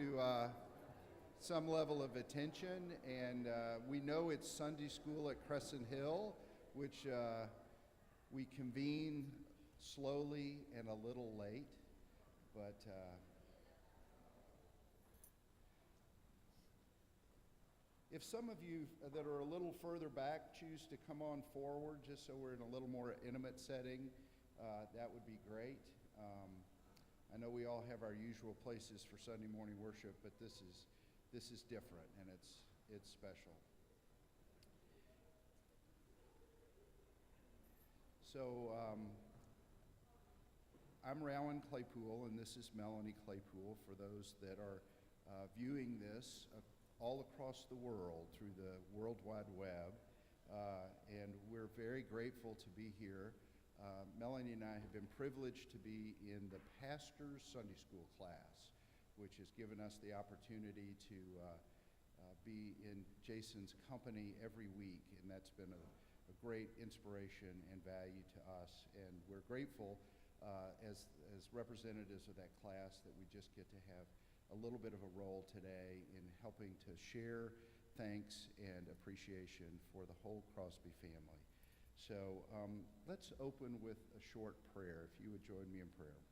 To some level of attention, and we know it's Sunday school at Crescent Hill, which we convene slowly and a little late, but if some of you that are a little further back choose to come on forward just so we're in a little more intimate setting, that would be great. I know we all have our usual places for Sunday morning worship, but this is different, and it's special. So I'm Rowan Claypool, and this is Melanie Claypool. For those that are viewing this all across the world through the World Wide Web, and we're very grateful to be here. Melanie and I have been privileged to be in the pastor's Sunday school class, which has given us the opportunity to be in Jason's company every week, and that's been a great inspiration and value to us. And we're grateful as representatives of that class that we just get to have a little bit of a role today in helping to share thanks and appreciation for the whole Crosby family. So let's open with a short prayer, if you would join me in prayer.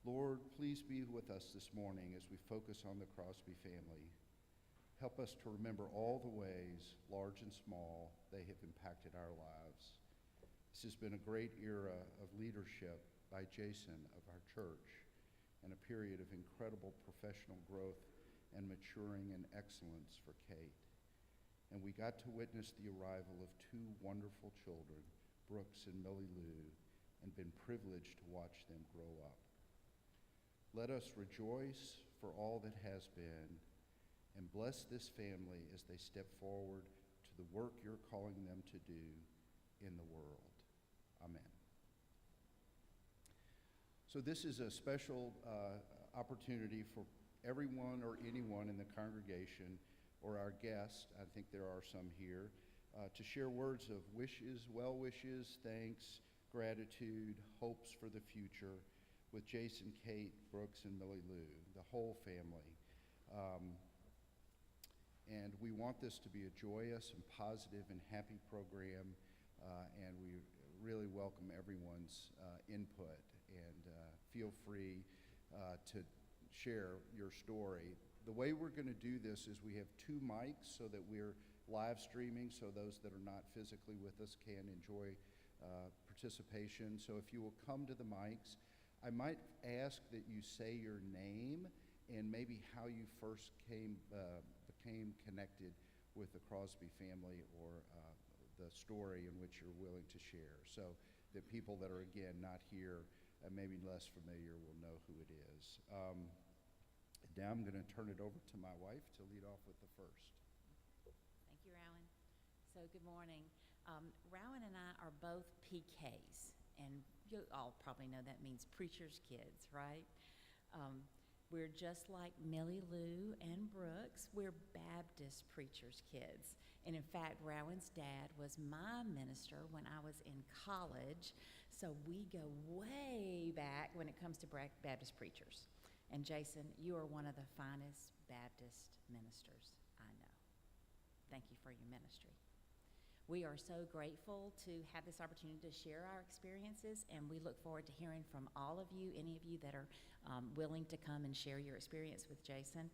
Lord, please be with us this morning as we focus on the Crosby family. Help us to remember all the ways, large and small, they have impacted our lives. This has been a great era of leadership by Jason of our church, and a period of incredible professional growth and maturing and excellence for Kate. And we got to witness the arrival of two wonderful children, Brooks and Millie Lou, and been privileged to watch them grow up. Let us rejoice for all that has been, and bless this family as they step forward to the work you're calling them to do in the world. Amen. So this is a special opportunity for everyone or anyone in the congregation or our guests, I think there are some here, to share words of wishes, well wishes, thanks, gratitude, hopes for the future with Jason, Kate, Brooks, and Millie Lou, the whole family. And we want this to be a joyous and positive and happy program, and we really welcome everyone's input, and feel free to share your story. The way we're going to do this is we have two mics so that we're live streaming, so those that are not physically with us can enjoy participation. So if you will come to the mics, I might ask that you say your name and maybe how you first became connected with the Crosby family, or the story in which you're willing to share, so that people that are, again, not here and maybe less familiar will know who it is. Now I'm going to turn it over to my wife to lead off with the first. Thank you, Rowan. So good morning. Rowan and I are both PKs, and you all probably know that means preacher's kids, right? We're just like Millie Lou and Brooks. We're Baptist preacher's kids. And in fact, Rowan's dad was my minister when I was in college, so we go way back when it comes to Baptist preachers. And Jason, you are one of the finest Baptist ministers I know. Thank you for your ministry. We are so grateful to have this opportunity to share our experiences, and we look forward to hearing from all of you, any of you that are willing to come and share your experience with Jason,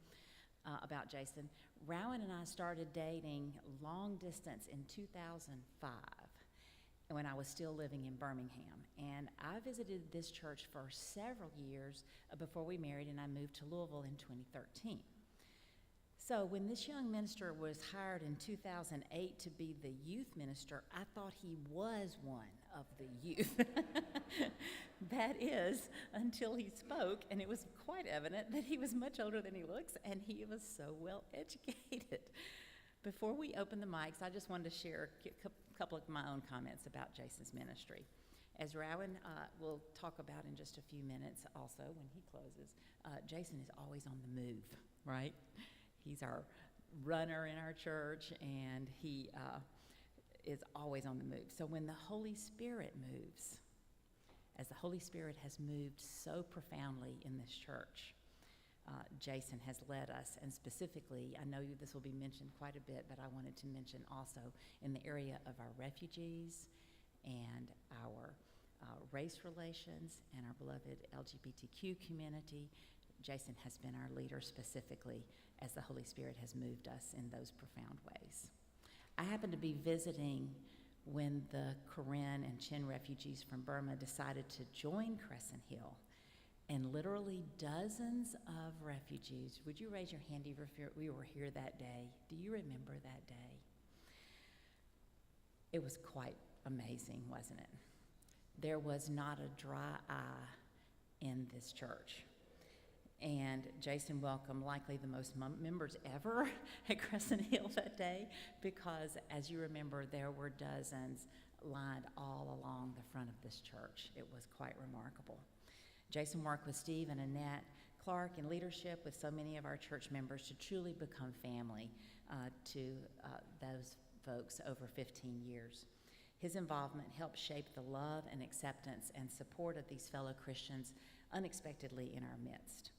about Jason. Rowan and I started dating long distance in 2005. When I was still living in Birmingham. And I visited this church for several years before we married, and I moved to Louisville in 2013. So when this young minister was hired in 2008 to be the youth minister, I thought he was one of the youth. That is, until he spoke, and it was quite evident that he was much older than he looks, and he was so well educated. Before we open the mics, I just wanted to share a couple of my own comments about Jason's ministry. As Rowan will talk about in just a few minutes also when he closes, Jason is always on the move, right? He's our runner in our church, and he is always on the move. So when the Holy Spirit moves, as the Holy Spirit has moved so profoundly in this church, Jason has led us, and specifically, I know this will be mentioned quite a bit, but I wanted to mention also in the area of our refugees and our race relations and our beloved LGBTQ community. Jason has been our leader specifically as the Holy Spirit has moved us in those profound ways. I happened to be visiting when the Karen and Chin refugees from Burma decided to join Crescent Hill. And literally dozens of refugees, would you raise your hand if we were here that day? Do you remember that day? It was quite amazing, wasn't it? There was not a dry eye in this church. And Jason welcomed likely the most members ever at Crescent Hill that day, because as you remember, there were dozens lined all along the front of this church. It was quite remarkable. Jason worked with Steve and Annette Clark in leadership with so many of our church members to truly become family to those folks over 15 years. His involvement helped shape the love and acceptance and support of these fellow Christians unexpectedly in our midst.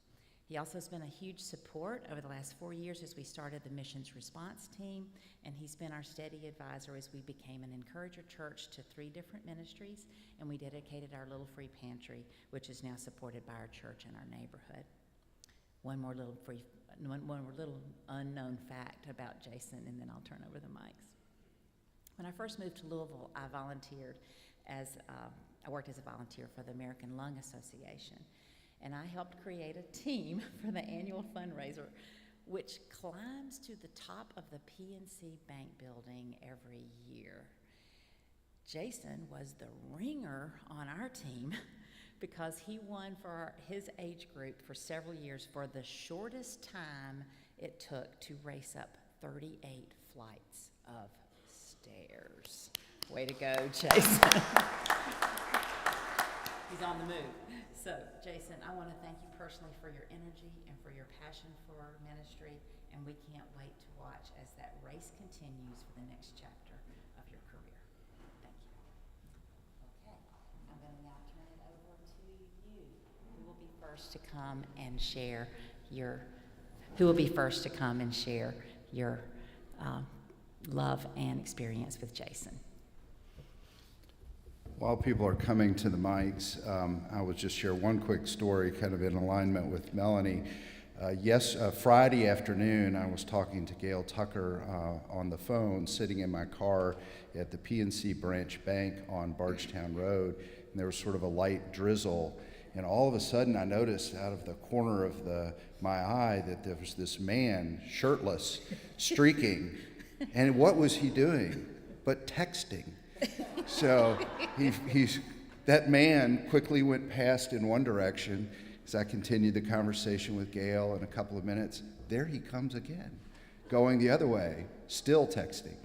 He also has been a huge support over the last 4 years as we started the missions response team, and he's been our steady advisor as we became an encourager church to 3 different ministries, and we dedicated our little free pantry, which is now supported by our church and our neighborhood. One more little unknown fact about Jason, and then I'll turn over the mics. When I first moved to Louisville, I worked as a volunteer for the American Lung Association. And I helped create a team for the annual fundraiser, which climbs to the top of the PNC Bank building every year. Jason was the ringer on our team because he won for his age group for several years for the shortest time it took to race up 38 flights of stairs. Way to go, Jason. He's on the move. So, Jason, I want to thank you personally for your energy and for your passion for ministry, and we can't wait to watch as that race continues for the next chapter of your career. Thank you. Okay, I'm going to now turn it over to you. Who will be first to come and share your love and experience with Jason? While people are coming to the mics, I will just share one quick story kind of in alignment with Melanie. Friday afternoon, I was talking to Gail Tucker on the phone, sitting in my car at the PNC Branch Bank on Bardstown Road, and there was sort of a light drizzle. And all of a sudden, I noticed out of the corner of my eye that there was this man, shirtless, streaking. And what was he doing but texting? So that man quickly went past in one direction. As I continued the conversation with Gail in a couple of minutes, there he comes again, going the other way, still texting.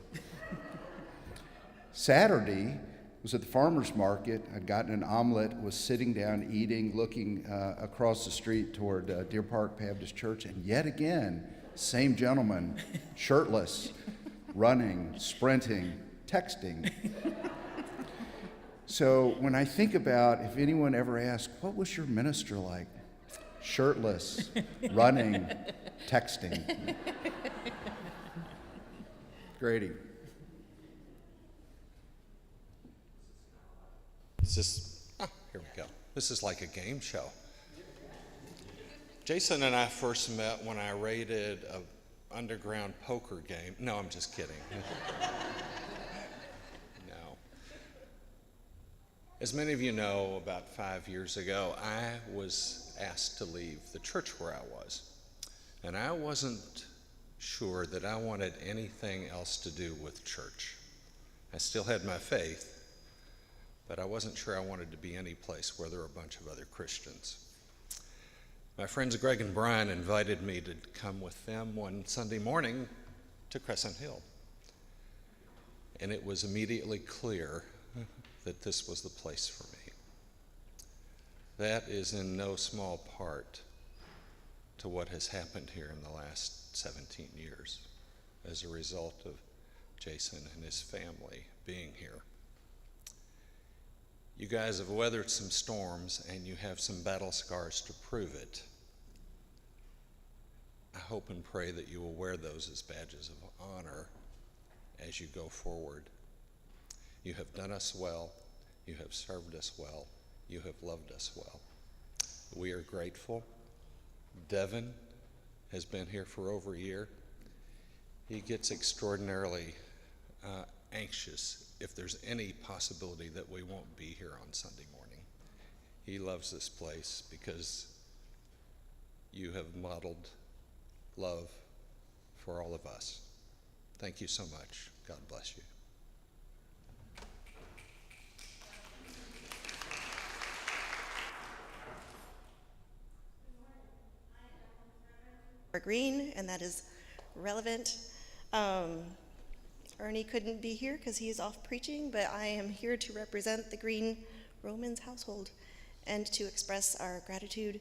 Saturday was at the farmer's market. I'd gotten an omelet, was sitting down eating, looking across the street toward Deer Park Baptist Church, and yet again, same gentleman, shirtless, running, sprinting, texting. So when I think about, if anyone ever asks, what was your minister like? Shirtless, running, texting. Grady. Here we go. This is like a game show. Jason and I first met when I raided an underground poker game. No, I'm just kidding. No. As many of you know, about 5 years ago, I was asked to leave the church where I was. And I wasn't sure that I wanted anything else to do with church. I still had my faith, but I wasn't sure I wanted to be any place where there were a bunch of other Christians. My friends Greg and Brian invited me to come with them one Sunday morning to Crescent Hill. And it was immediately clear that this was the place for me. That is in no small part to what has happened here in the last 17 years as a result of Jason and his family being here. You guys have weathered some storms and you have some battle scars to prove it. I hope and pray that you will wear those as badges of honor as you go forward. You have done us well. You have served us well. You have loved us well. We are grateful. Devin has been here for over a year. He gets extraordinarily anxious if there's any possibility that we won't be here on Sunday morning. He loves this place because you have modeled love for all of us. Thank you so much. God bless you. Green, and that is relevant. Ernie couldn't be here because he is off preaching, but I am here to represent the Green Romans household and to express our gratitude.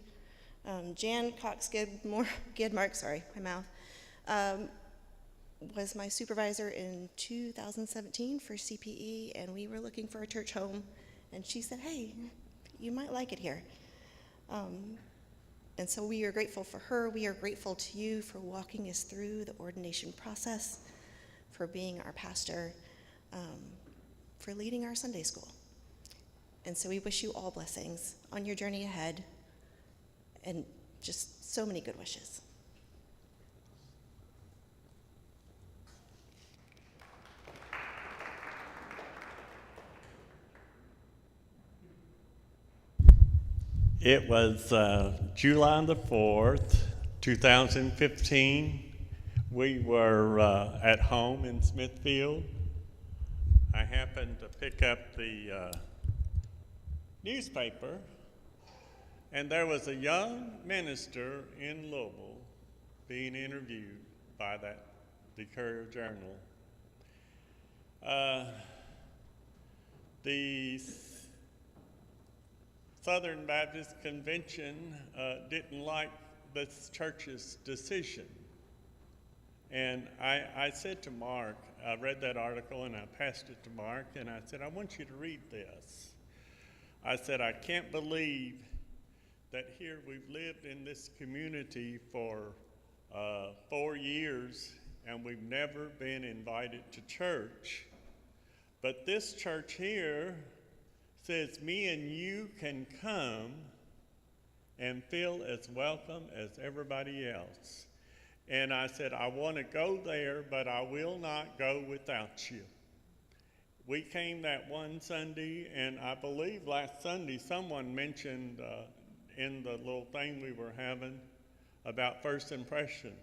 Jan Cox-Gidmark, sorry, my mouth, was my supervisor in 2017 for CPE, and we were looking for a church home, and she said, hey, you might like it here. And so we are grateful for her. We are grateful to you for walking us through the ordination process, for being our pastor, for leading our Sunday school. And so we wish you all blessings on your journey ahead and just so many good wishes. It was July the 4th, 2015. We were at home in Smithfield. I happened to pick up the newspaper, and there was a young minister in Louisville being interviewed by the Courier-Journal. The Southern Baptist Convention didn't like this church's decision. And I said to Mark, I read that article and I passed it to Mark, and I said, I want you to read this. I said, I can't believe that here we've lived in this community for 4 years and we've never been invited to church. But this church here says me and you can come and feel as welcome as everybody else. And I said, I want to go there, but I will not go without you. We came that one Sunday, and I believe last Sunday someone mentioned in the little thing we were having about first impressions.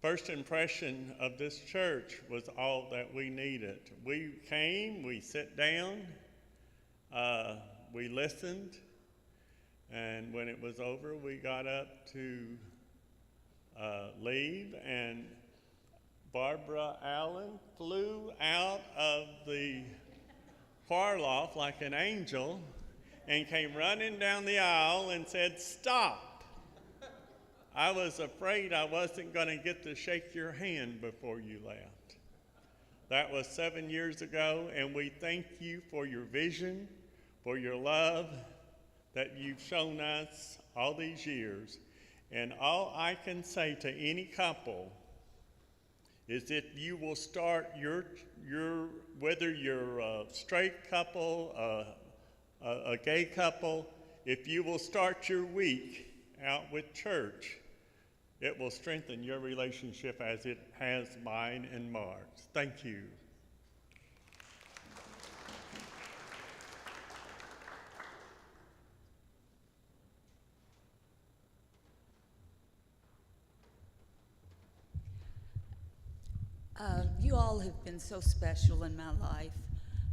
First impression of this church was all that we needed. We came, we sat down, we listened, and when it was over, we got up to leave, and Barbara Allen flew out of the choir loft like an angel and came running down the aisle and said, "Stop." I was afraid I wasn't going to get to shake your hand before you left. That was 7 years ago, and we thank you for your vision, for your love that you've shown us all these years. And all I can say to any couple is if you will start your whether you're a straight couple, a gay couple, if you will start your week out with church, it will strengthen your relationship as it has mine and Mark's. Thank you. You all have been so special in my life.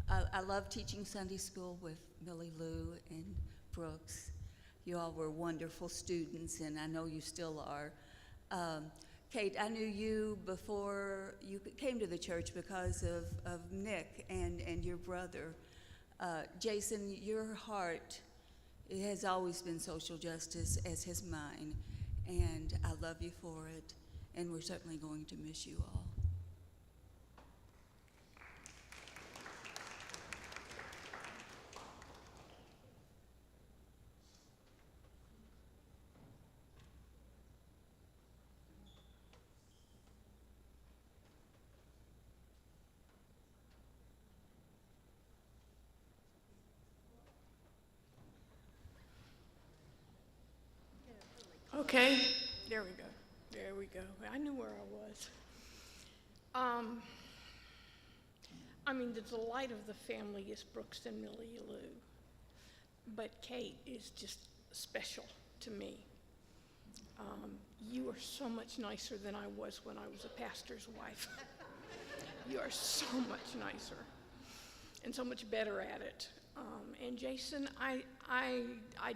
I love teaching Sunday school with Millie Lou and Brooks. You all were wonderful students, and I know you still are. Kate, I knew you before you came to the church because of Nick and your brother. Jason, your heart, it has always been social justice, as has mine, and I love you for it, and we're certainly going to miss you all. Okay, there we go. There we go. I knew where I was. I mean, the delight of the family is Brooks and Millie Lou, but Kate is just special to me. You are so much nicer than I was when I was a pastor's wife. You are so much nicer and so much better at it. And Jason, I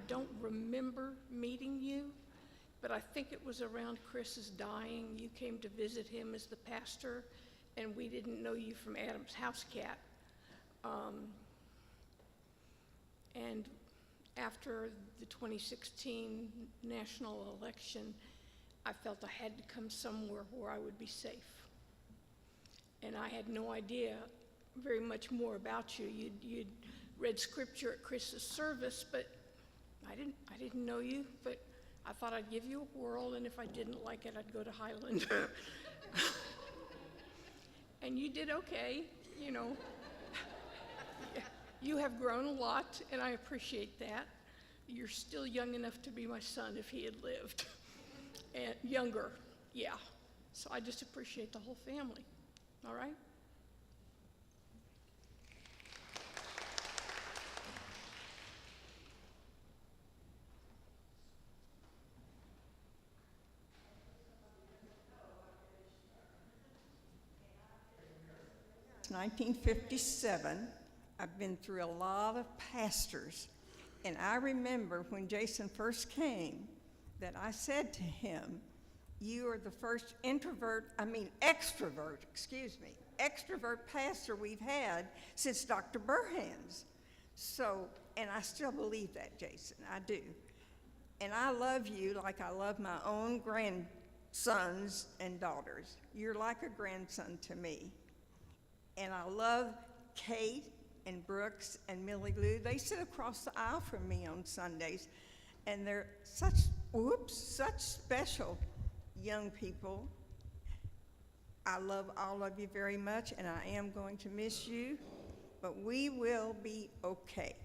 don't remember meeting you, but I think it was around Chris's dying. You came to visit him as the pastor, and we didn't know you from Adam's House Cat. And after the 2016 national election, I felt I had to come somewhere where I would be safe. And I had no idea very much more about you. You'd read scripture at Chris's service, but I didn't know you, but I thought I'd give you a whirl, and if I didn't like it, I'd go to Highland. And you did okay, you know. You have grown a lot, and I appreciate that. You're still young enough to be my son if he had lived. And younger, yeah. So I just appreciate the whole family, all right? It's 1957. I've been through a lot of pastors, and I remember when Jason first came that I said to him, "You are the first extrovert pastor we've had since Dr. Burhan's." So, and I still believe that, Jason, I do. And I love you like I love my own grandsons and daughters. You're like a grandson to me. And I love Kate and Brooks and Millie Lou. They sit across the aisle from me on Sundays, and they're such special young people. I love all of you very much, and I am going to miss you, but we will be okay.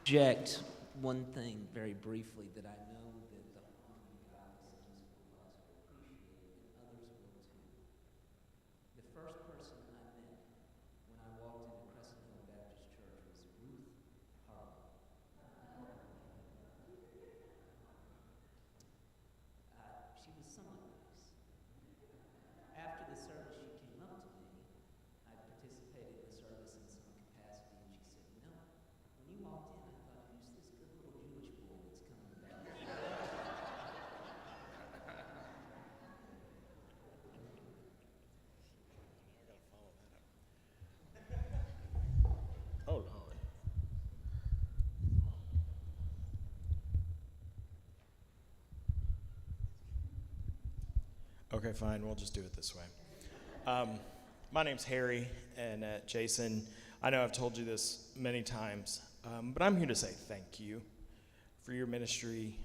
Object one thing very briefly that I know that the honorable guys in this class will appreciate, and others will too. The first person I met when I walked into Crescent Hill Baptist Church was Ruth Harlow. She was somewhat nice. After the service, she came up to me. I participated in the service in some capacity, and she said, "You know, when you walked in, I thought, who's this good little Jewish boy that's coming back?" Oh, Lord. Okay, fine. We'll just do it this way. My name's Harry, and Jason, I know I've told you this many times, but I'm here to say thank you for your ministry.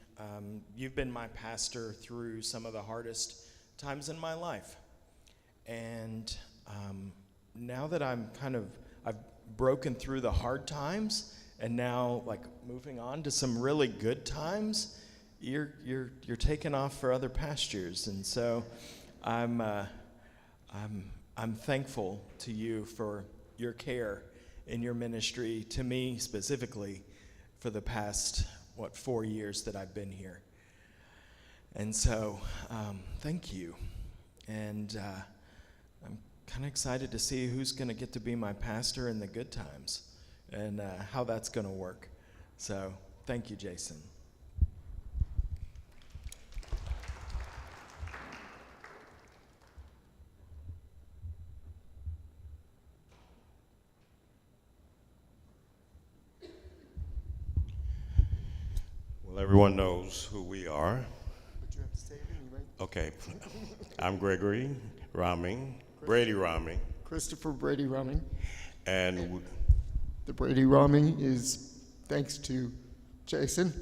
You've been my pastor through some of the hardest times in my life. And now that I've broken through the hard times, and now like moving on to some really good times, you're taking off for other pastures. And so I'm thankful to you for your care in your ministry, to me specifically, for the past 4 years that I've been here. And so thank you. And I'm kind of excited to see who's going to get to be my pastor in the good times and how that's going to work. So thank you, Jason. Well, everyone knows who we are. But you have to say it anyway. Okay. I'm Gregory Roming, Brady Roming. Christopher Brady Roming. And the Brady Roming is thanks to Jason,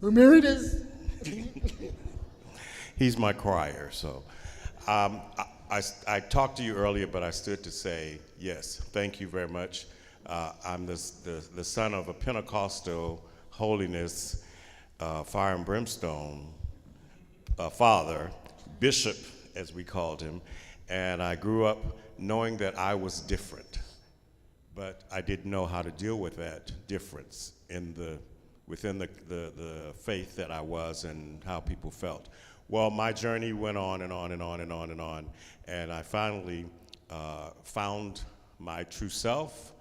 who married us. He's my crier, so. I talked to you earlier, but I stood to say, yes, thank you very much I'm the son of a Pentecostal holiness, fire and brimstone father, bishop, as we called him, and I grew up knowing that I was different, but I didn't know how to deal with that difference within the faith that I was and how people felt. Well, my journey went on and on and on and on and on, and I finally found my true self,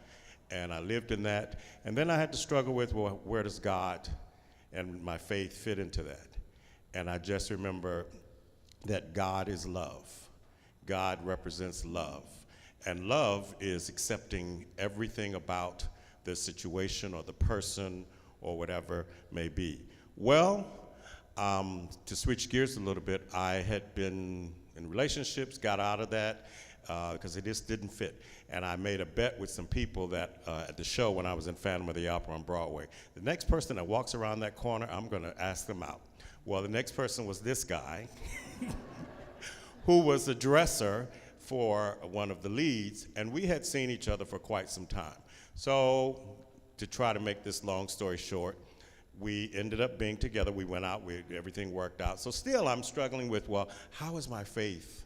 and I lived in that. And then I had to struggle with, well, where does God and my faith fit into that? And I just remember that God is love. God represents love. And love is accepting everything about the situation or the person or whatever may be. Well, to switch gears a little bit, I had been in relationships, got out of that because it just didn't fit. And I made a bet with some people that at the show when I was in Phantom of the Opera on Broadway, the next person that walks around that corner, I'm going to ask them out. Well, the next person was this guy who was a dresser for one of the leads, and we had seen each other for quite some time. So to try to make this long story short, we ended up being together. We went out, everything worked out. So still I'm struggling with, well, how is my faith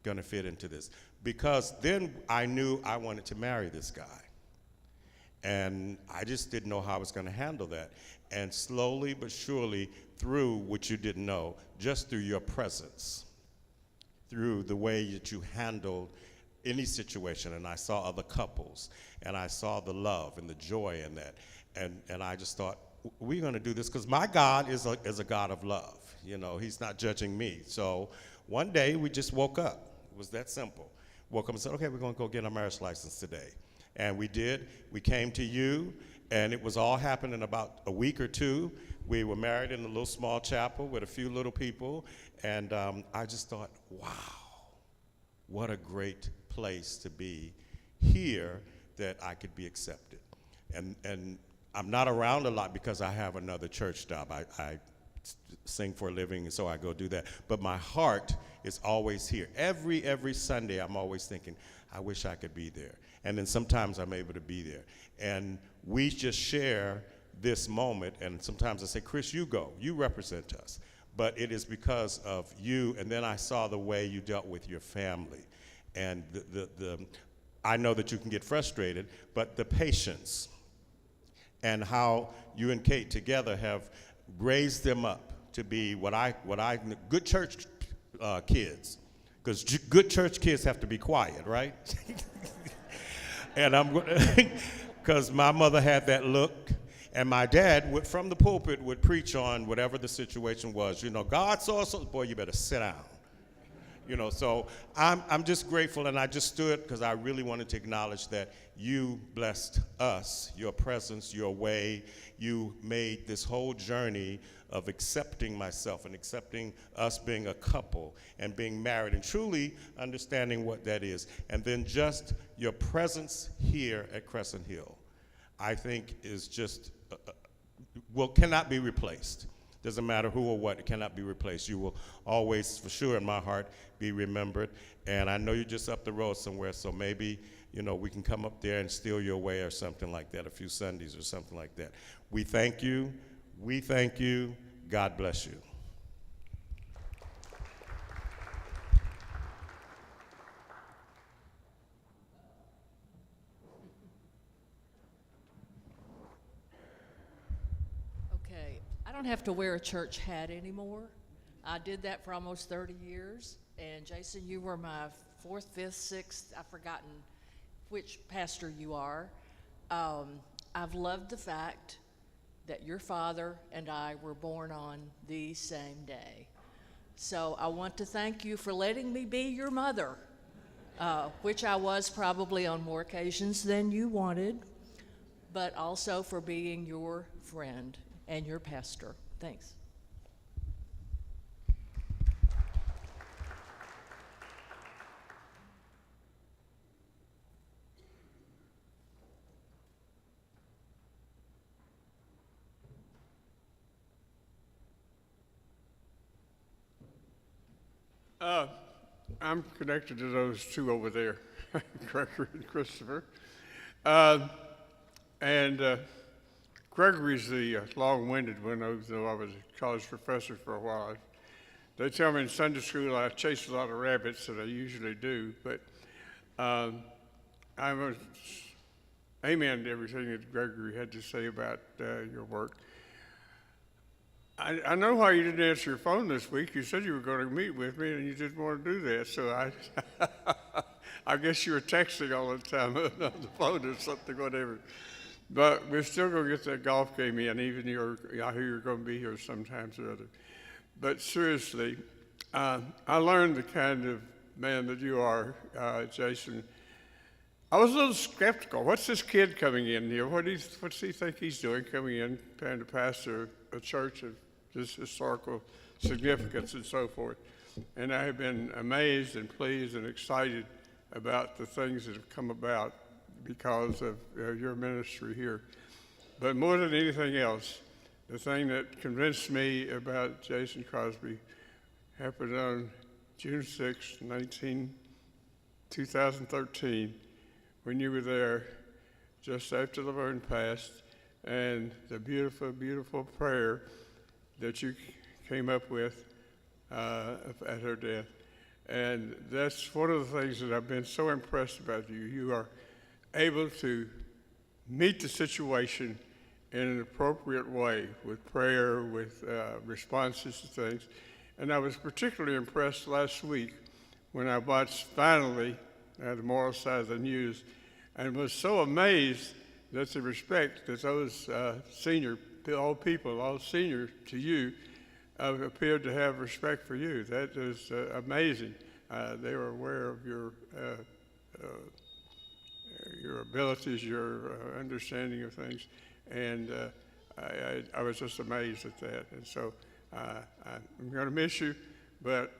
going to fit into this? Because then I knew I wanted to marry this guy. And I just didn't know how I was going to handle that. And slowly but surely, through what you didn't know, just through your presence, through the way that you handled any situation, and I saw other couples, and I saw the love and the joy in that. And I just thought, we're going to do this, because my God is a God of love. You know, he's not judging me. So one day we just woke up. It was that simple. Woke up and said, okay, we're going to go get our marriage license today. And we did. We came to you, and it was all happened in about a week or two. We were married in a little small chapel with a few little people, and I just thought, wow, what a great place to be here, that I could be accepted. And I'm not around a lot because I have another church job. I sing for a living, and so I go do that. But my heart is always here. Every Sunday, I'm always thinking, I wish I could be there. And then sometimes I'm able to be there. And we just share this moment, and sometimes I say, Chris, you go, you represent us. But it is because of you, and then I saw the way you dealt with your family. And I know that you can get frustrated, but the patience and how you and Kate together have raised them up to be what I good church kids, because good church kids have to be quiet, right? And because my mother had that look, and my dad from the pulpit would preach on whatever the situation was. You know, God saw something, boy, you better sit down. You know, so I'm just grateful, and I just stood because I really wanted to acknowledge that you blessed us, your presence, your way. You made this whole journey of accepting myself and accepting us being a couple and being married and truly understanding what that is. And then just your presence here at Crescent Hill, I think is just, cannot be replaced. Doesn't matter who or what, it cannot be replaced. You will always, for sure in my heart, be remembered. And I know you're just up the road somewhere, so maybe, you know, we can come up there and steal your way or something like that, a few Sundays or something like that. We thank you. We thank you. God bless you. Okay, I don't have to wear a church hat anymore. I did that for almost 30 years. And Jason, you were my fourth, fifth, sixth, I've forgotten which pastor you are. I've loved the fact that your father and I were born on the same day. So I want to thank you for letting me be your mother, which I was probably on more occasions than you wanted, but also for being your friend and your pastor. Thanks. I'm connected to those two over there, Gregory and Christopher. And Gregory's the long-winded one, though I was a college professor for a while. They tell me in Sunday school I chase a lot of rabbits, and I usually do, but I'm a amen to everything that Gregory had to say about your work. I know why you didn't answer your phone this week. You said you were going to meet with me, and you didn't want to do that. So I guess you were texting all the time on the phone or something, whatever. But we're still going to get that golf game in, even I hear you're going to be here sometimes or other. But seriously, I learned the kind of man that you are, Jason. I was a little skeptical. What's this kid coming in here? What's he think he's doing coming in, trying to pastor a church of this historical significance and so forth? And I have been amazed and pleased and excited about the things that have come about because of your ministry here. But more than anything else, the thing that convinced me about Jason Crosby happened on June 6, 2013, when you were there just after Laverne passed, and the beautiful, beautiful prayer that you came up with at her death. And that's one of the things that I've been so impressed about you. You are able to meet the situation in an appropriate way with prayer, with responses to things. And I was particularly impressed last week when I watched finally the moral side of the news and was so amazed that the respect that those all senior to you, appeared to have respect for you. That is amazing. They were aware of your abilities, your understanding of things, and I was just amazed at that. And so I'm going to miss you, but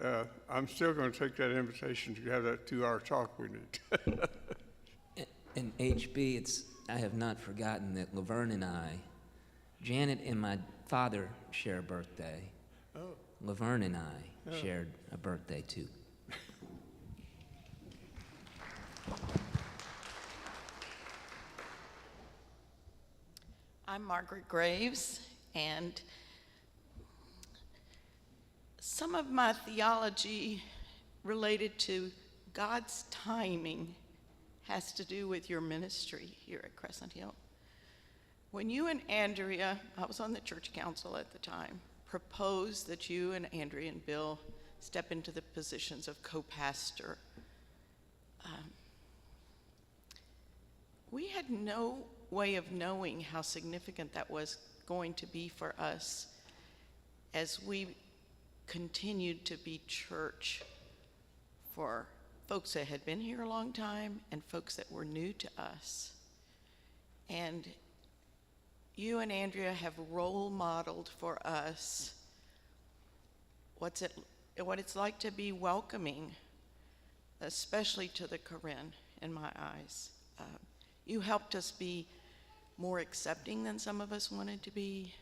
I'm still going to take that invitation to have that 2-hour talk we need. And HB, I have not forgotten that Laverne and I, Janet and my father share a birthday. Oh. Laverne and I shared a birthday too. I'm Margaret Graves, and some of my theology related to God's timing has to do with your ministry here at Crescent Hill. When you and Andrea, I was on the church council at the time, proposed that you and Andrea and Bill step into the positions of co-pastor, we had no way of knowing how significant that was going to be for us as we continued to be church for folks that had been here a long time and folks that were new to us. And you and Andrea have role modeled for us what it's like to be welcoming, especially to the Karen, in my eyes. You helped us be more accepting than some of us wanted to be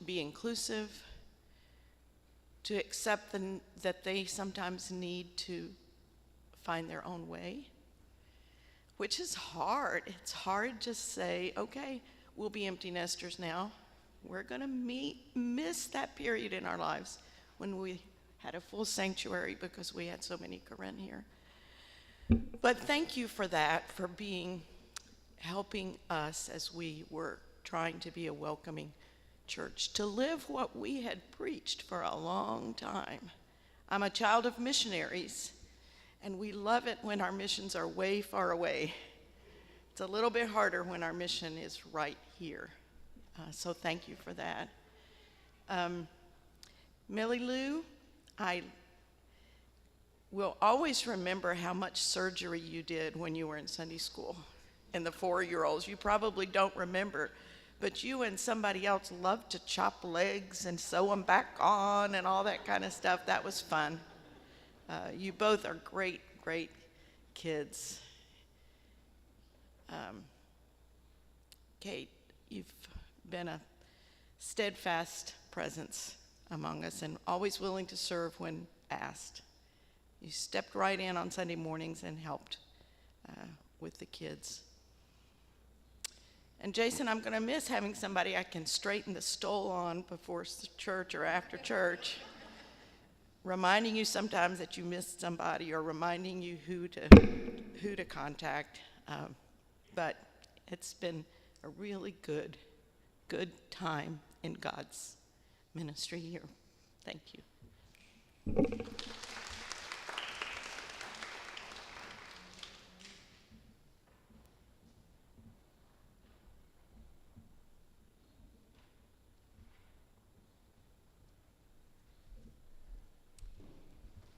inclusive, to accept that they sometimes need to find their own way, which is hard. It's hard to say, okay, we'll be empty nesters now. We're going to miss that period in our lives when we had a full sanctuary because we had so many Karen here. But thank you for that, for helping us as we were trying to be a welcoming church, to live what we had preached for a long time. I'm a child of missionaries, and we love it when our missions are way far away. It's a little bit harder when our mission is right here. So thank you for that. Millie Lou, I will always remember how much surgery you did when you were in Sunday school. And the 4-year-olds, you probably don't remember, but you and somebody else loved to chop legs and sew them back on and all that kind of stuff. That was fun. You both are great, great kids. Kate, you've been a steadfast presence among us and always willing to serve when asked. You stepped right in on Sunday mornings and helped with the kids. And Jason, I'm going to miss having somebody I can straighten the stole on before church or after church, reminding you sometimes that you missed somebody or reminding you who to contact. But it's been a really good time in God's ministry here. Thank you.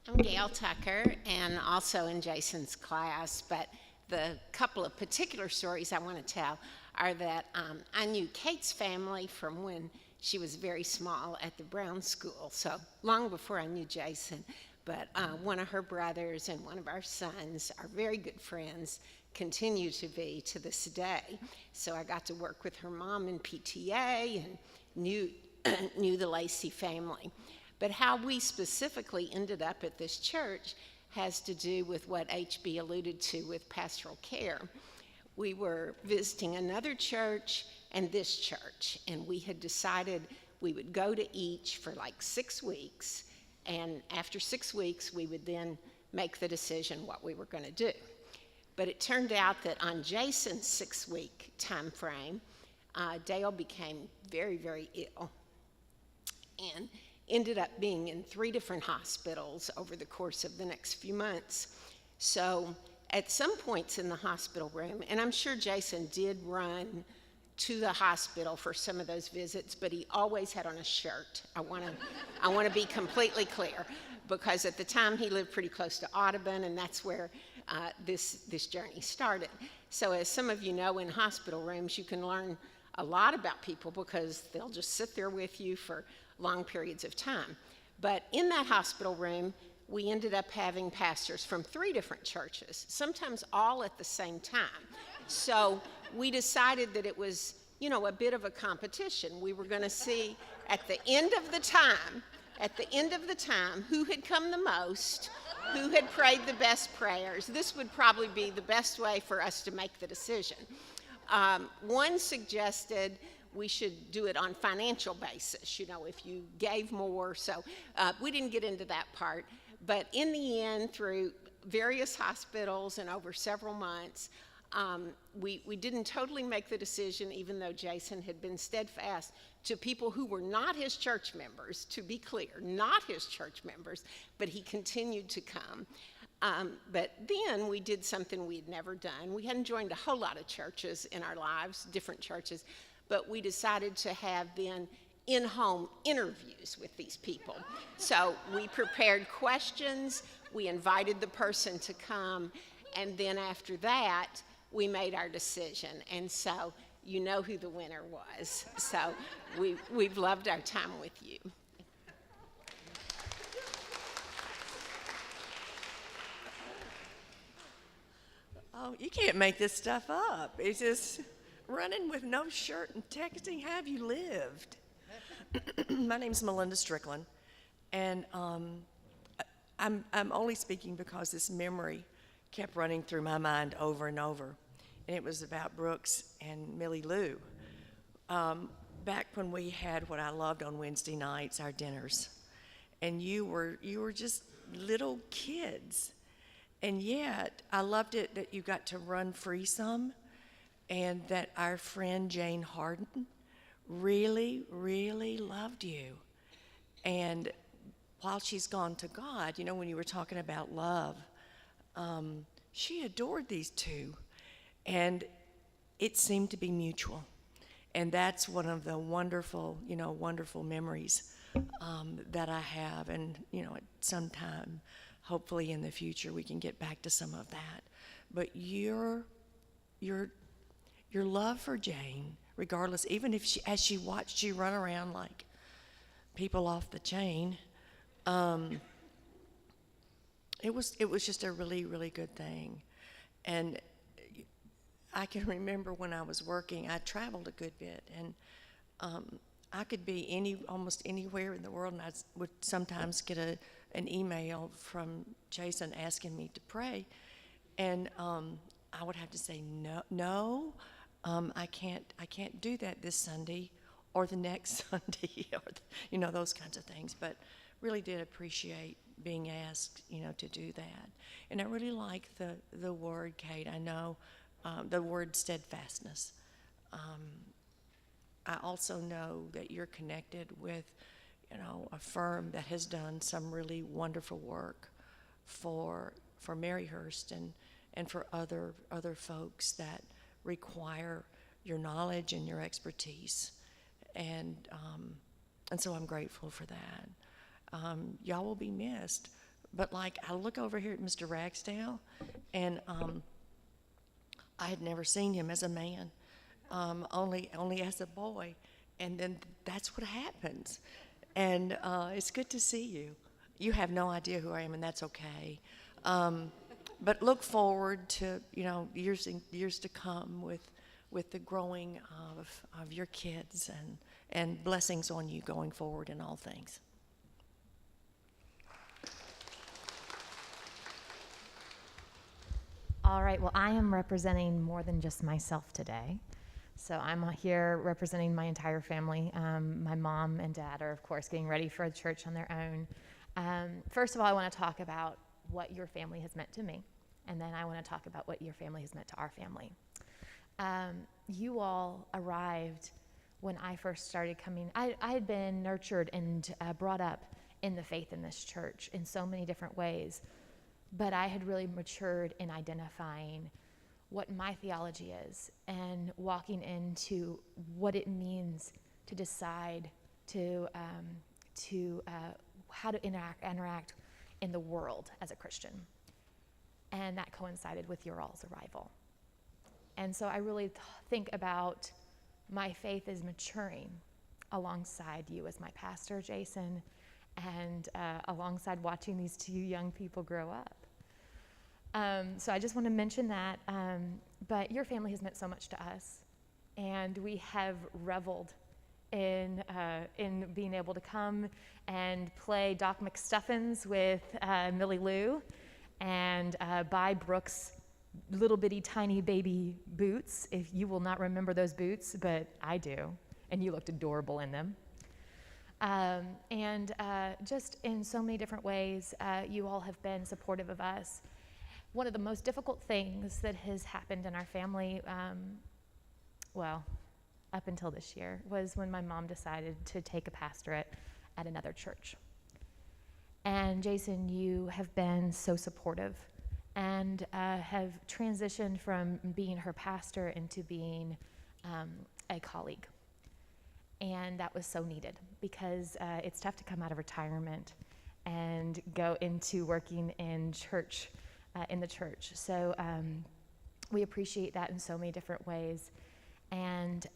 I'm Gail Tucker, and also in Jason's class, but the couple of particular stories I want to tell are that I knew Kate's family from when she was very small at the Brown School, so long before I knew Jason. But one of her brothers and one of our sons are very good friends, continue to be to this day. So I got to work with her mom in PTA and knew the Lacey family. But how we specifically ended up at this church has to do with what HB alluded to with pastoral care. We were visiting another church and this church, and we had decided we would go to each for like 6 weeks, and after 6 weeks, we would then make the decision what we were going to do. But it turned out that on Jason's 6-week time frame, Dale became very, very ill, and ended up being in 3 different hospitals over the course of the next few months. So at some points in the hospital room, and I'm sure Jason did run to the hospital for some of those visits, but he always had on a shirt. I want to be completely clear, because at the time he lived pretty close to Audubon, and that's where this journey started. So as some of you know, in hospital rooms, you can learn a lot about people because they'll just sit there with you for long periods of time. But in that hospital room, we ended up having pastors from 3 different churches, sometimes all at the same time. So we decided that it was, a bit of a competition. We were going to see at the end of the time, who had come the most, who had prayed the best prayers. This would probably be the best way for us to make the decision. One suggested we should do it on financial basis, if you gave more. So we didn't get into that part. But in the end, through various hospitals and over several months, we didn't totally make the decision, even though Jason had been steadfast to people who were not his church members, to be clear, not his church members, but he continued to come. But then we did something we had never done. We hadn't joined a whole lot of churches in our lives, different churches, but we decided to have then in-home interviews with these people. So we prepared questions, we invited the person to come, and then after that, we made our decision. And so you know who the winner was. So we've loved our time with you. Oh, you can't make this stuff up. It's just running with no shirt and texting. How have you lived? My name's Melinda Strickland, and I'm only speaking because this memory kept running through my mind over and over, and it was about Brooks and Millie Lou. Back when we had what I loved on Wednesday nights, our dinners, and you were just little kids, and yet I loved it that you got to run free some, and that our friend Jane Harden really, really loved you. And while she's gone to God, when you were talking about love, she adored these 2, and it seemed to be mutual. And that's one of the wonderful, wonderful memories that I have. And, at some time, hopefully in the future, we can get back to some of that. But your love for Jane, regardless, even if as she watched you run around like people off the chain, it was just a really, really good thing. And I can remember when I was working, I traveled a good bit, and I could be almost anywhere in the world, and I would sometimes get an email from Jason asking me to pray. And I would have to say no, I can't do that this Sunday or the next Sunday, or those kinds of things. But really did appreciate being asked, to do that. And I really like the word, Kate. I know the word steadfastness. I also know that you're connected with, a firm that has done some really wonderful work for Maryhurst and for other folks that require your knowledge and your expertise. And so I'm grateful for that. Y'all will be missed. But I look over here at Mr. Ragsdale, and I had never seen him as a man, only as a boy. And then that's what happens. And it's good to see you. You have no idea who I am, and that's okay. But look forward to, years to come with the growing of your kids, and blessings on you going forward in all things. All right, well, I am representing more than just myself today. So I'm here representing my entire family. My mom and dad are, of course, getting ready for the church on their own. First of all, I want to talk about what your family has meant to me, and then I want to talk about what your family has meant to our family. You all arrived when I first started coming. I had been nurtured and brought up in the faith in this church in so many different ways, but I had really matured in identifying what my theology is and walking into what it means to decide how to interact in the world as a Christian. And that coincided with your all's arrival. And so I really think about my faith is maturing alongside you as my pastor, Jason, and alongside watching these two young people grow up. So I just want to mention that, but your family has meant so much to us, and we have reveled in being able to come and play Doc McStuffins with Millie Lou, and buy Brooks little bitty tiny baby boots. If you will not remember those boots, but I do, and you looked adorable in them. And just in so many different ways, you all have been supportive of us. One of the most difficult things that has happened in our family, up until this year, was when my mom decided to take a pastorate at another church. And Jason, you have been so supportive and have transitioned from being her pastor into being a colleague. And that was so needed, because it's tough to come out of retirement and go into working in church, in the church. So we appreciate that in so many different ways. And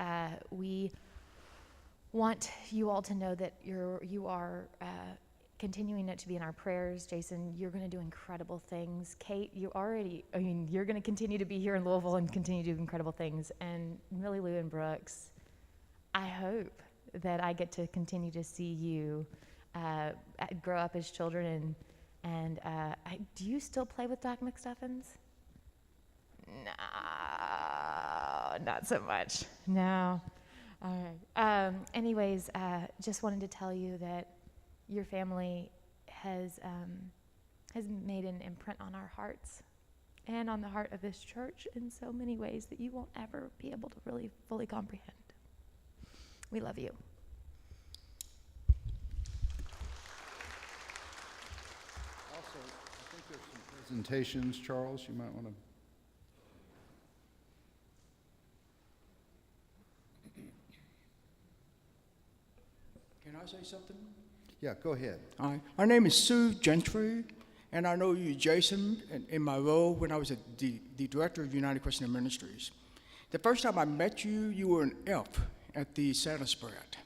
we want you all to know that you are continuing it to be in our prayers. Jason, you're going to do incredible things. Kate, you're going to continue to be here in Louisville and continue to do incredible things. And Millie Lou and Brooks, I hope that I get to continue to see you grow up as children. And do you still play with Doc McStuffins? No, not so much. No. All right. Anyways, just wanted to tell you that your family has made an imprint on our hearts and on the heart of this church in so many ways that you won't ever be able to really fully comprehend. We love you. Also, I think there's some presentations, Charles, you might want to. Can I say something? Yeah, go ahead. Hi, my name is Sue Gentry, and I know you, Jason, in my role when I was the director of United Christian Ministries. The first time I met you, you were an elf at the Santa spread.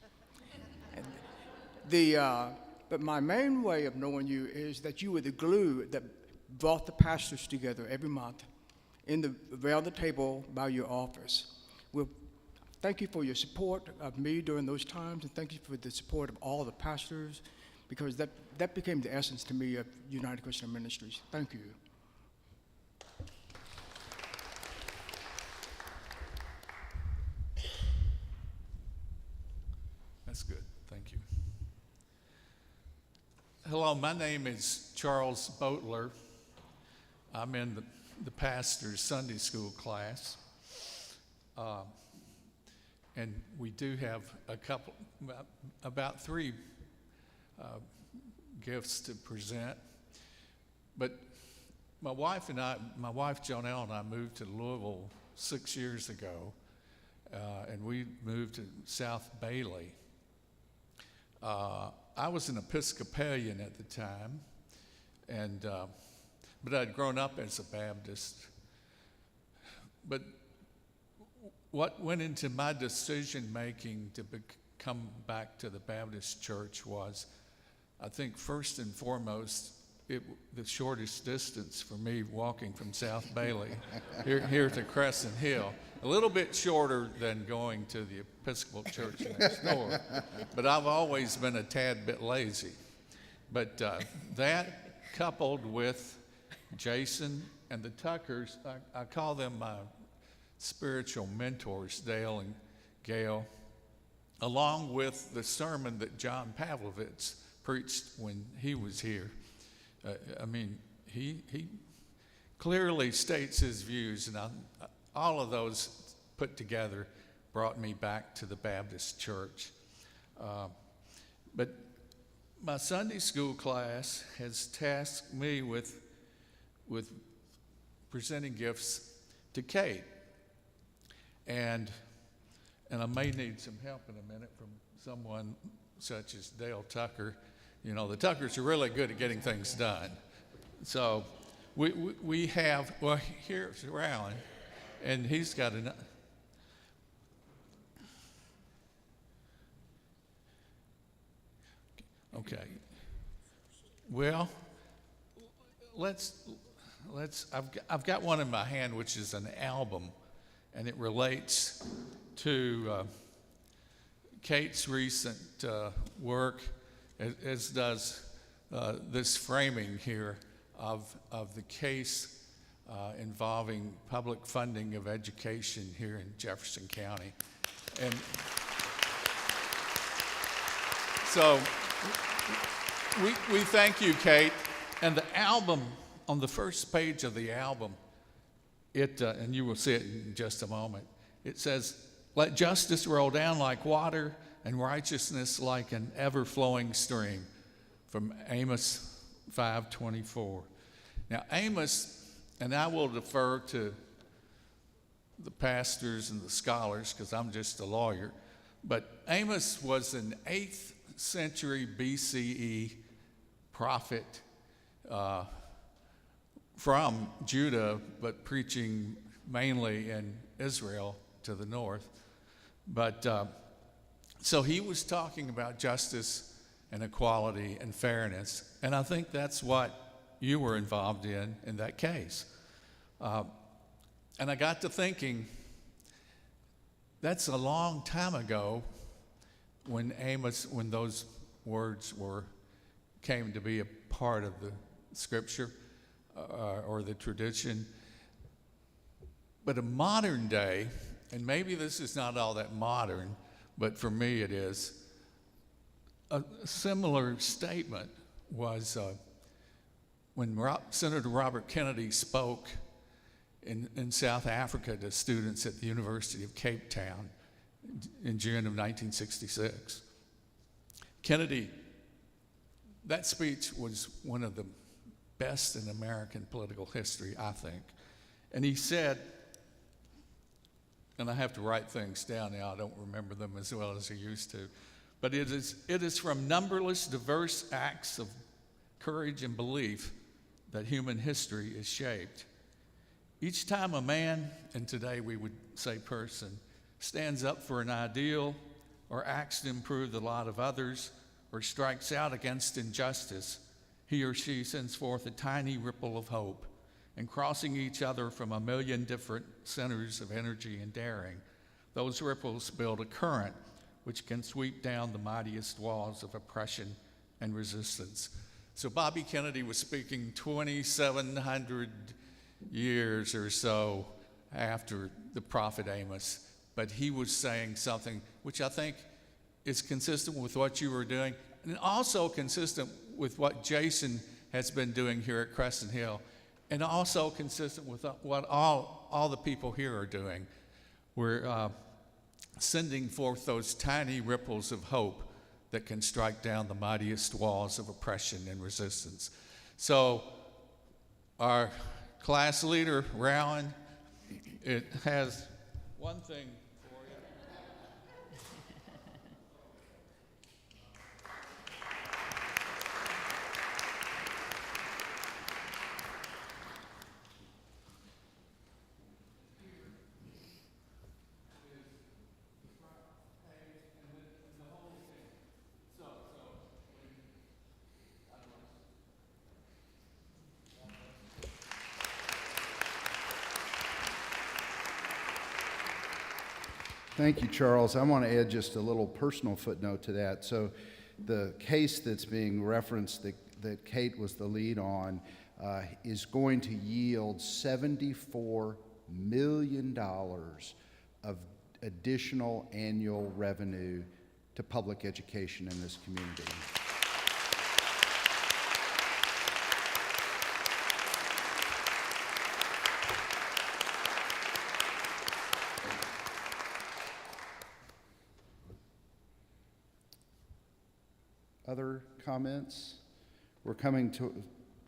But my main way of knowing you is that you were the glue that brought the pastors together every month around the table by your office. Well, thank you for your support of me during those times, and thank you for the support of all the pastors, because that became the essence to me of United Christian Ministries. Thank you. Hello, my name is Charles Boatler. I'm in the pastor's Sunday school class. And we do have about 3 gifts to present. But my wife Jonelle and I moved to Louisville 6 years ago, and we moved to South Bailey. I was an Episcopalian at the time, and but I'd grown up as a Baptist. But what went into my decision making to come back to the Baptist church was, I think first and foremost, the shortest distance for me walking from South Bailey here to Crescent Hill. A little bit shorter than going to the Episcopal church next door, but I've always been a tad bit lazy. But that coupled with Jason and the Tuckers, I call them my spiritual mentors, Dale and Gail, along with the sermon that John Pavlovitz preached when he was here. I mean, he clearly states his views, and all of those put together brought me back to the Baptist church. But my Sunday school class has tasked me with presenting gifts to Kate. And I may need some help in a minute from someone such as Dale Tucker. You know, the Tuckers are really good at getting things done. So we have, well, here's Alan, and he's got an. Okay. Well, I've got one in my hand, which is an album, and it relates to Kate's recent work, as does this framing here of the case involving public funding of education here in Jefferson County. And so we thank you, Kate. And the album, on the first page of the album, and you will see it in just a moment, it says, "Let justice roll down like water and righteousness like an ever-flowing stream," from Amos 5:24. Now, Amos, and I will defer to the pastors and the scholars because I'm just a lawyer, but Amos was an 8th century BCE prophet from Judah, but preaching mainly in Israel to the north. But so he was talking about justice and equality and fairness, and I think that's what you were involved in that case. And I got to thinking, that's a long time ago when those words came to be a part of the scripture or the tradition. But a modern day, and maybe this is not all that modern, but for me it is, a similar statement was when Senator Robert Kennedy spoke in South Africa to students at the University of Cape Town in June of 1966. Kennedy, that speech was one of the best in American political history, I think. And he said, and I have to write things down now, I don't remember them as well as I used to, but it is from numberless diverse acts of courage and belief that human history is shaped. Each time a man, and today we would say person, stands up for an ideal or acts to improve the lot of others or strikes out against injustice, he or she sends forth a tiny ripple of hope, and crossing each other from a million different centers of energy and daring, those ripples build a current which can sweep down the mightiest walls of oppression and resistance. So Bobby Kennedy was speaking 2,700 years or so after the prophet Amos, but he was saying something which I think is consistent with what you were doing, and also consistent with what Jason has been doing here at Crescent Hill, and also consistent with what all the people here are doing. We're sending forth those tiny ripples of hope that can strike down the mightiest walls of oppression and resistance. So our class leader, Rowan, it has one thing for you. Thank you, Charles. I want to add just a little personal footnote to that. So the case that's being referenced that Kate was the lead on is going to yield $74 million of additional annual revenue to public education in this community. Other comments? We're coming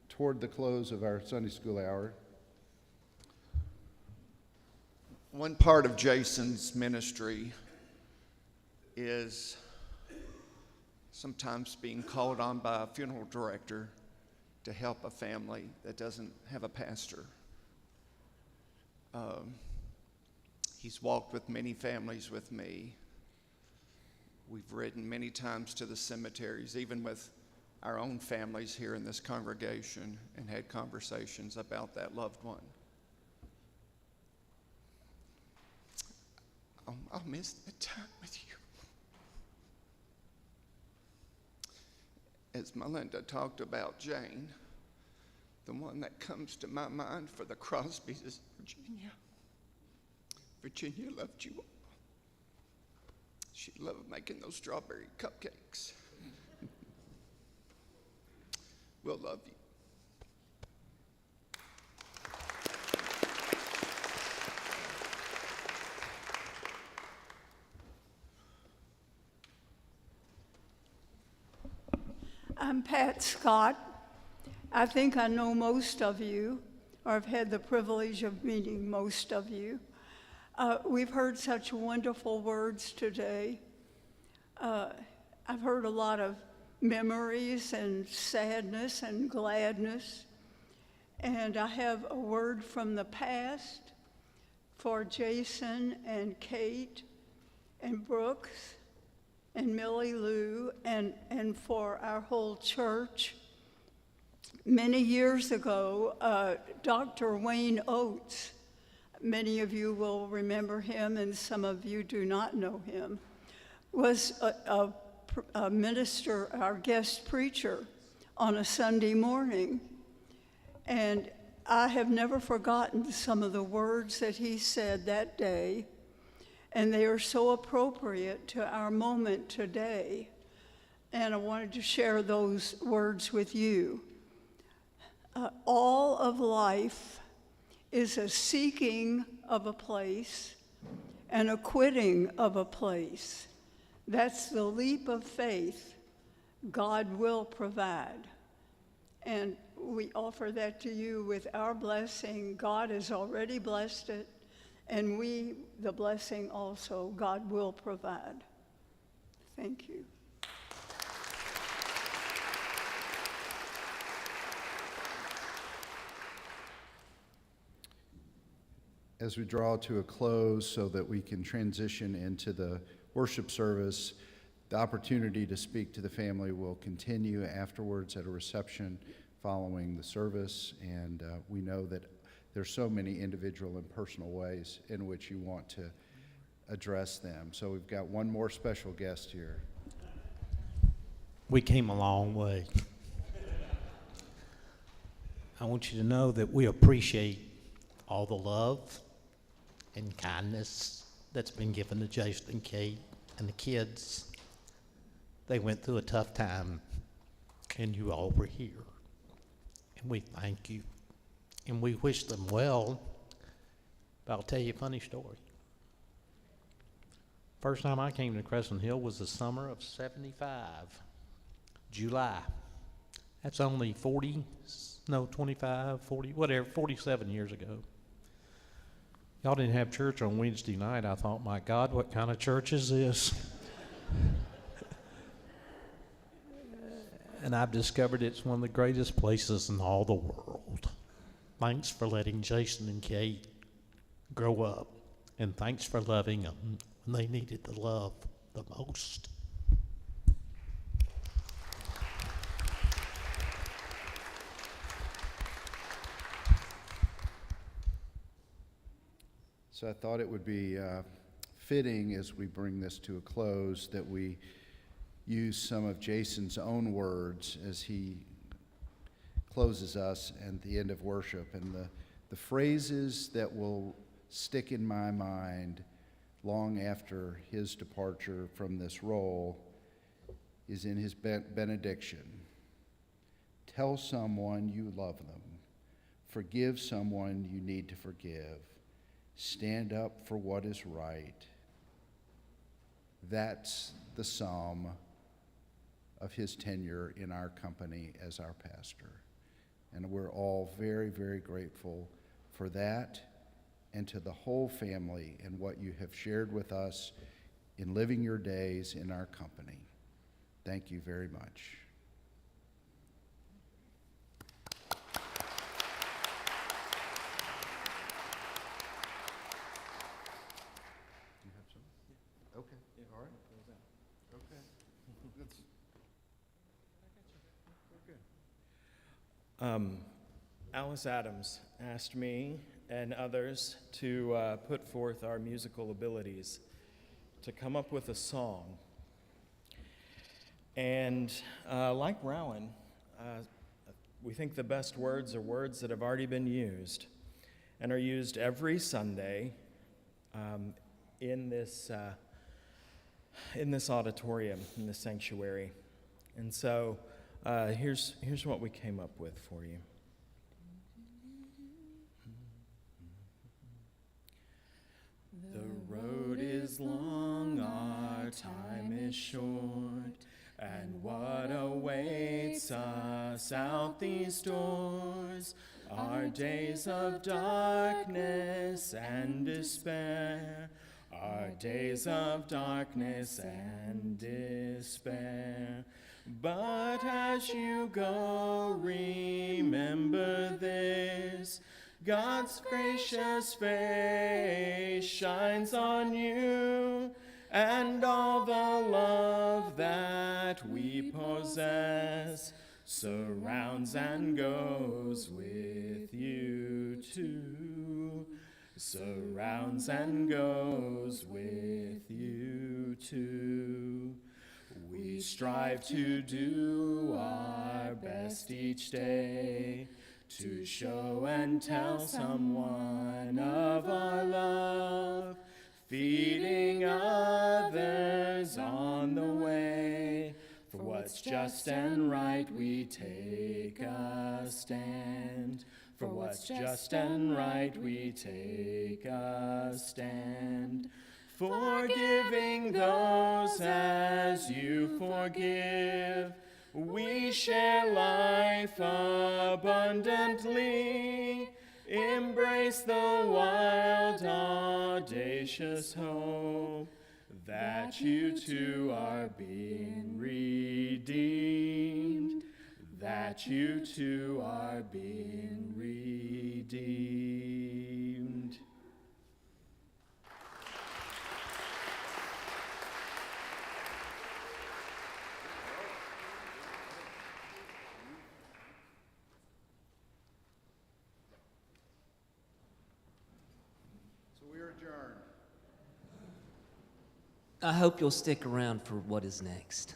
toward the close of our Sunday school hour. One part of Jason's ministry is sometimes being called on by a funeral director to help a family that doesn't have a pastor. He's walked with many families with me. We've ridden many times to the cemeteries, even with our own families here in this congregation, and had conversations about that loved one. I'll miss that time with you. As Melinda talked about Jane, the one that comes to my mind for the Crosbys is Virginia. Virginia loved you all. She loved making those strawberry cupcakes. We'll love you. I'm Pat Scott. I think I know most of you, or I've had the privilege of meeting most of you. We've heard such wonderful words today. I've heard a lot of memories and sadness and gladness. And I have a word from the past for Jason and Kate and Brooks and Millie Lou and for our whole church. Many years ago, Dr. Wayne Oates, many of you will remember him and some of you do not know him, was a minister, our guest preacher on a Sunday morning. And I have never forgotten some of the words that he said that day, and they are so appropriate to our moment today. And I wanted to share those words with you. All of life is a seeking of a place and a quitting of a place. That's the leap of faith. God will provide. And we offer that to you with our blessing. God has already blessed it, and we, the blessing also, God will provide. Thank you. As we draw to a close so that we can transition into the worship service, the opportunity to speak to the family will continue afterwards at a reception following the service, and we know that there's so many individual and personal ways in which you want to address them. So we've got one more special guest here. We came a long way. I want you to know that we appreciate all the love and kindness that's been given to Jason and Kate and the kids. They went through a tough time and you all were here. And we thank you, and we wish them well. But I'll tell you a funny story. First time I came to Crescent Hill was the summer of '75, July. That's only 47 years ago. Y'all didn't have church on Wednesday night. I thought, my God, what kind of church is this? And I've discovered it's one of the greatest places in all the world. Thanks for letting Jason and Kate grow up. And thanks for loving them when they needed the love the most. So I thought it would be fitting as we bring this to a close that we use some of Jason's own words as he closes us at the end of worship. And the phrases that will stick in my mind long after his departure from this role is in his benediction. Tell someone you love them. Forgive someone you need to forgive. Stand up for what is right. That's the sum of his tenure in our company as our pastor. And we're all very, very grateful for that, and to the whole family and what you have shared with us in living your days in our company. Thank you very much. You have some? Okay. All right. Okay. Alice Adams asked me and others to put forth our musical abilities to come up with a song. And like Rowan, we think the best words are words that have already been used and are used every Sunday in this auditorium, in this sanctuary. And so here's what we came up with for you. The road is long, our time is short, and what awaits us out these doors are days of darkness and despair, are days of darkness and despair. But as you go, remember this: God's gracious face shines on you, and all the love that we possess surrounds and goes with you too. Surrounds and goes with you too. We strive to do our best each day to show and tell someone of our love, feeding others on the way. For what's just and right, we take a stand. For what's just and right, we take a stand. Forgiving those as you forgive, we share life abundantly. Embrace the wild, audacious hope that you too are being redeemed. That you too are being redeemed. So we are adjourned. I hope you'll stick around for what is next.